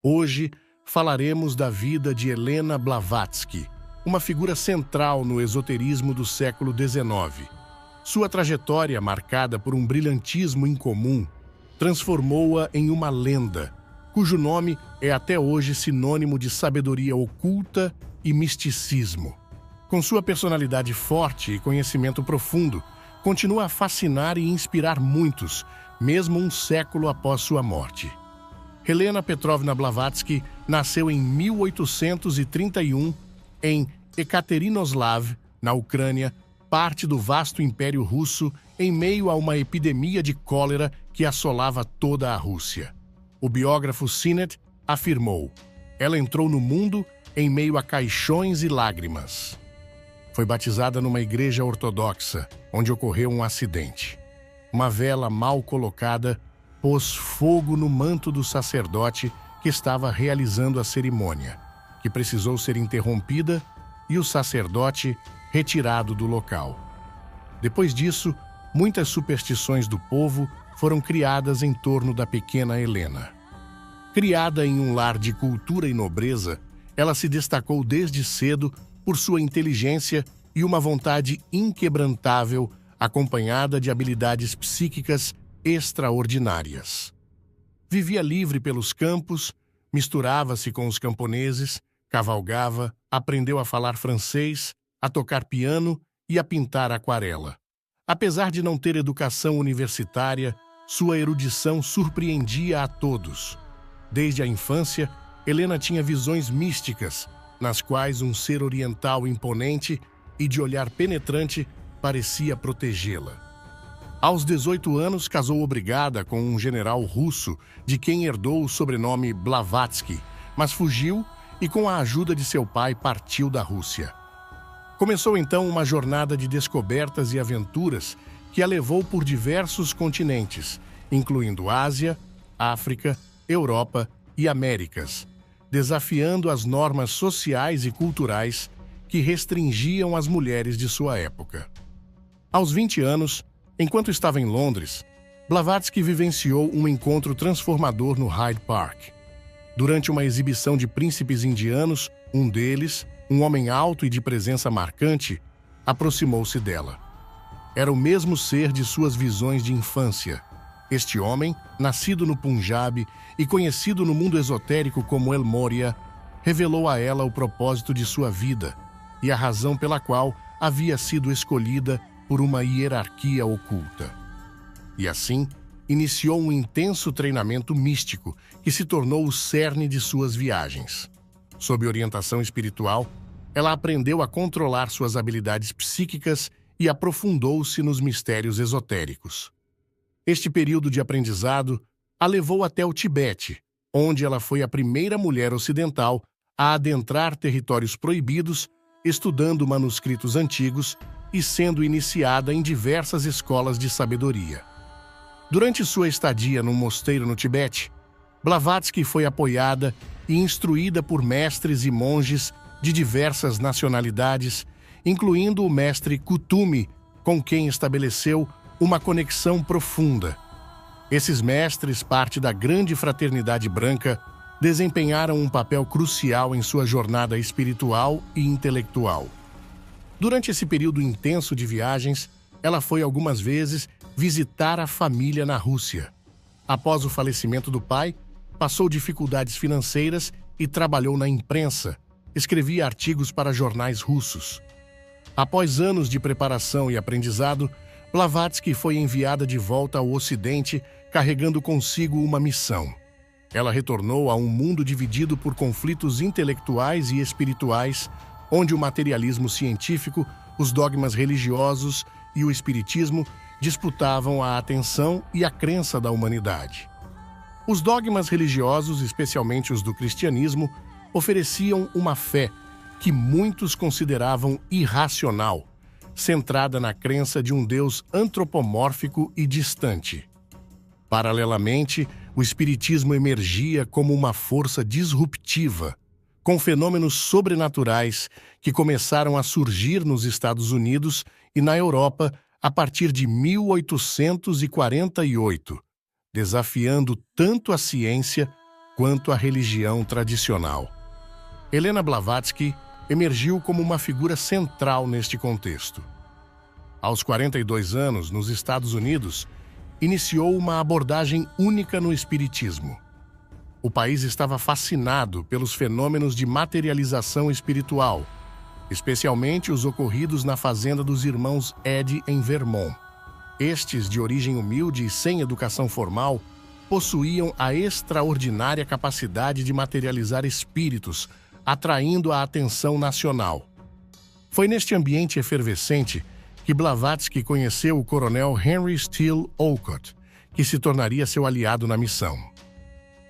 Hoje falaremos da vida de Helena Blavatsky, uma figura central no esoterismo do século XIX. Sua trajetória, marcada por um brilhantismo incomum, transformou-a em uma lenda, cujo nome é até hoje sinônimo de sabedoria oculta e misticismo. Com sua personalidade forte e conhecimento profundo, continua a fascinar e inspirar muitos, mesmo um século após sua morte. Helena Petrovna Blavatsky nasceu em 1831 em Ekaterinoslav, na Ucrânia, parte do vasto Império Russo, em meio a uma epidemia de cólera que assolava toda a Rússia. O biógrafo Sinet afirmou: ela entrou no mundo em meio a caixões e lágrimas. Foi batizada numa igreja ortodoxa, onde ocorreu um acidente. Uma vela mal colocada pôs fogo no manto do sacerdote que estava realizando a cerimônia, que precisou ser interrompida e o sacerdote retirado do local. Depois disso, muitas superstições do povo foram criadas em torno da pequena Helena. Criada em um lar de cultura e nobreza, ela se destacou desde cedo por sua inteligência e uma vontade inquebrantável, acompanhada de habilidades psíquicas extraordinárias. Vivia livre pelos campos, misturava-se com os camponeses, cavalgava, aprendeu a falar francês, a tocar piano e a pintar aquarela. Apesar de não ter educação universitária, sua erudição surpreendia a todos. Desde a infância, Helena tinha visões místicas, nas quais um ser oriental imponente e de olhar penetrante parecia protegê-la. Aos 18 anos, casou obrigada com um general russo, de quem herdou o sobrenome Blavatsky, mas fugiu e, com a ajuda de seu pai, partiu da Rússia. Começou então uma jornada de descobertas e aventuras que a levou por diversos continentes, incluindo Ásia, África, Europa e Américas, desafiando as normas sociais e culturais que restringiam as mulheres de sua época. Aos 20 anos, enquanto estava em Londres, Blavatsky vivenciou um encontro transformador no Hyde Park. Durante uma exibição de príncipes indianos, um deles, um homem alto e de presença marcante, aproximou-se dela. Era o mesmo ser de suas visões de infância. Este homem, nascido no Punjab e conhecido no mundo esotérico como El Morya, revelou a ela o propósito de sua vida e a razão pela qual havia sido escolhida por uma hierarquia oculta. E assim, iniciou um intenso treinamento místico que se tornou o cerne de suas viagens. Sob orientação espiritual, ela aprendeu a controlar suas habilidades psíquicas e aprofundou-se nos mistérios esotéricos. Este período de aprendizado a levou até o Tibete, onde ela foi a primeira mulher ocidental a adentrar territórios proibidos, estudando manuscritos antigos e sendo iniciada em diversas escolas de sabedoria. Durante sua estadia num mosteiro no Tibete, Blavatsky foi apoiada e instruída por mestres e monges de diversas nacionalidades, incluindo o mestre Kutumi, com quem estabeleceu uma conexão profunda. Esses mestres, parte da grande fraternidade branca, desempenharam um papel crucial em sua jornada espiritual e intelectual. Durante esse período intenso de viagens, ela foi algumas vezes visitar a família na Rússia. Após o falecimento do pai, passou dificuldades financeiras e trabalhou na imprensa, escrevia artigos para jornais russos. Após anos de preparação e aprendizado, Blavatsky foi enviada de volta ao Ocidente, carregando consigo uma missão. Ela retornou a um mundo dividido por conflitos intelectuais e espirituais, onde o materialismo científico, os dogmas religiosos e o espiritismo disputavam a atenção e a crença da humanidade. Os dogmas religiosos, especialmente os do cristianismo, ofereciam uma fé que muitos consideravam irracional, centrada na crença de um Deus antropomórfico e distante. Paralelamente, o espiritismo emergia como uma força disruptiva, com fenômenos sobrenaturais que começaram a surgir nos Estados Unidos e na Europa a partir de 1848, desafiando tanto a ciência quanto a religião tradicional. Helena Blavatsky emergiu como uma figura central neste contexto. Aos 42 anos, nos Estados Unidos, iniciou uma abordagem única no espiritismo. O país estava fascinado pelos fenômenos de materialização espiritual, especialmente os ocorridos na fazenda dos irmãos Eddy, em Vermont. Estes, de origem humilde e sem educação formal, possuíam a extraordinária capacidade de materializar espíritos, atraindo a atenção nacional. Foi neste ambiente efervescente que Blavatsky conheceu o coronel Henry Steele Olcott, que se tornaria seu aliado na missão.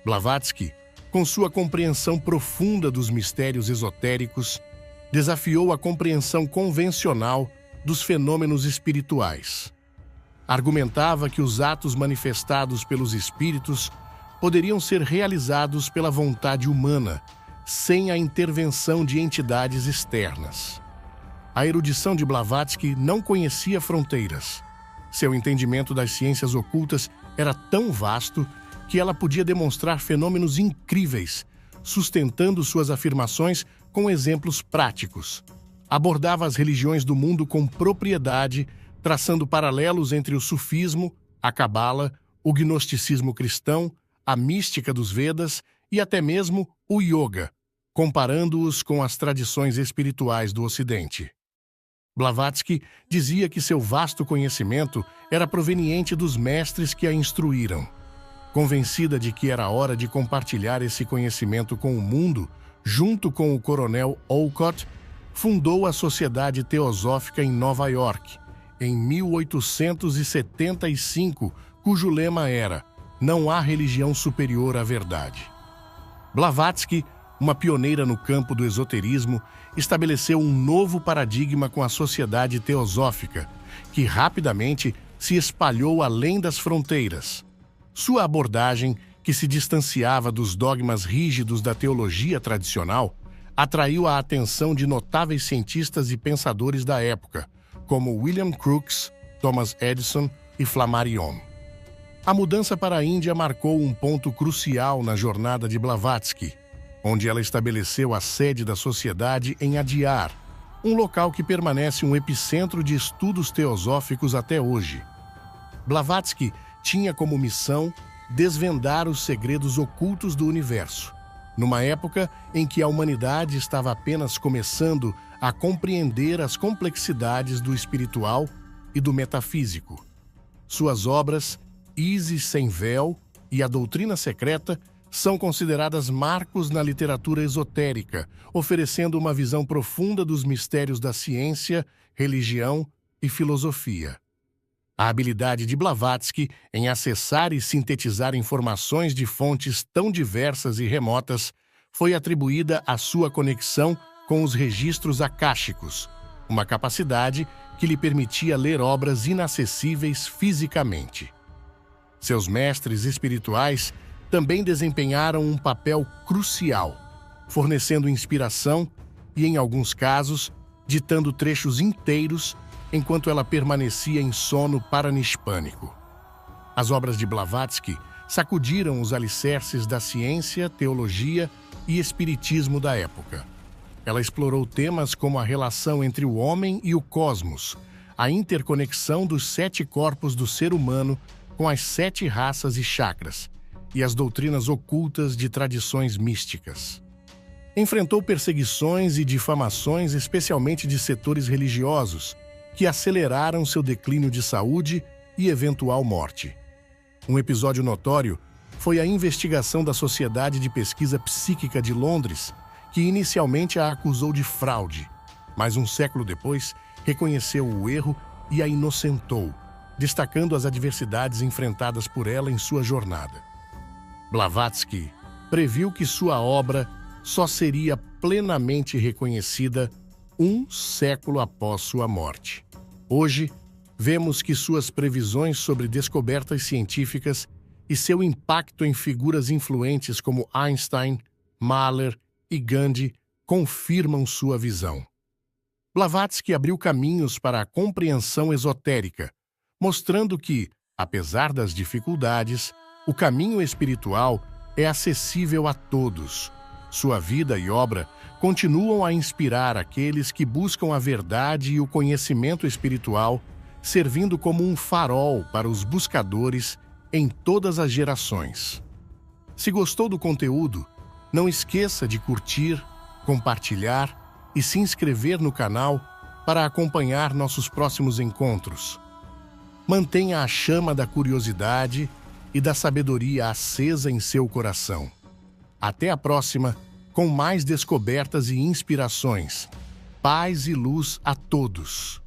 Blavatsky, com sua compreensão profunda dos mistérios esotéricos, desafiou a compreensão convencional dos fenômenos espirituais. Argumentava que os atos manifestados pelos espíritos poderiam ser realizados pela vontade humana, sem a intervenção de entidades externas. A erudição de Blavatsky não conhecia fronteiras. Seu entendimento das ciências ocultas era tão vasto que ela podia demonstrar fenômenos incríveis, sustentando suas afirmações com exemplos práticos. Abordava as religiões do mundo com propriedade, traçando paralelos entre o sufismo, a cabala, o gnosticismo cristão, a mística dos Vedas e até mesmo o yoga, comparando-os com as tradições espirituais do Ocidente. Blavatsky dizia que seu vasto conhecimento era proveniente dos mestres que a instruíram. Convencida de que era hora de compartilhar esse conhecimento com o mundo, junto com o coronel Olcott, fundou a Sociedade Teosófica em Nova York, em 1875, cujo lema era "Não há religião superior à verdade". Blavatsky, uma pioneira no campo do esoterismo, estabeleceu um novo paradigma com a Sociedade Teosófica, que rapidamente se espalhou além das fronteiras. Sua abordagem, que se distanciava dos dogmas rígidos da teologia tradicional, atraiu a atenção de notáveis cientistas e pensadores da época, como William Crookes, Thomas Edison e Flammarion. A mudança para a Índia marcou um ponto crucial na jornada de Blavatsky, onde ela estabeleceu a sede da sociedade em Adyar, um local que permanece um epicentro de estudos teosóficos até hoje. Blavatsky tinha como missão desvendar os segredos ocultos do universo, numa época em que a humanidade estava apenas começando a compreender as complexidades do espiritual e do metafísico. Suas obras, Isis Sem Véu e A Doutrina Secreta, são consideradas marcos na literatura esotérica, oferecendo uma visão profunda dos mistérios da ciência, religião e filosofia. A habilidade de Blavatsky em acessar e sintetizar informações de fontes tão diversas e remotas foi atribuída à sua conexão com os registros akáshicos, uma capacidade que lhe permitia ler obras inacessíveis fisicamente. Seus mestres espirituais também desempenharam um papel crucial, fornecendo inspiração e, em alguns casos, ditando trechos inteiros enquanto ela permanecia em sono paranispânico. As obras de Blavatsky sacudiram os alicerces da ciência, teologia e espiritismo da época. Ela explorou temas como a relação entre o homem e o cosmos, a interconexão dos 7 corpos do ser humano com as 7 raças e chakras, e as doutrinas ocultas de tradições místicas. Enfrentou perseguições e difamações, especialmente de setores religiosos, que aceleraram seu declínio de saúde e eventual morte. Um episódio notório foi a investigação da Sociedade de Pesquisa Psíquica de Londres, que inicialmente a acusou de fraude, mas um século depois reconheceu o erro e a inocentou, destacando as adversidades enfrentadas por ela em sua jornada. Blavatsky previu que sua obra só seria plenamente reconhecida um século após sua morte. Hoje, vemos que suas previsões sobre descobertas científicas e seu impacto em figuras influentes como Einstein, Mahler e Gandhi confirmam sua visão. Blavatsky abriu caminhos para a compreensão esotérica, mostrando que, apesar das dificuldades, o caminho espiritual é acessível a todos. Sua vida e obra continuam a inspirar aqueles que buscam a verdade e o conhecimento espiritual, servindo como um farol para os buscadores em todas as gerações. Se gostou do conteúdo, não esqueça de curtir, compartilhar e se inscrever no canal para acompanhar nossos próximos encontros. Mantenha a chama da curiosidade e da sabedoria acesa em seu coração. Até a próxima, com mais descobertas e inspirações. Paz e luz a todos!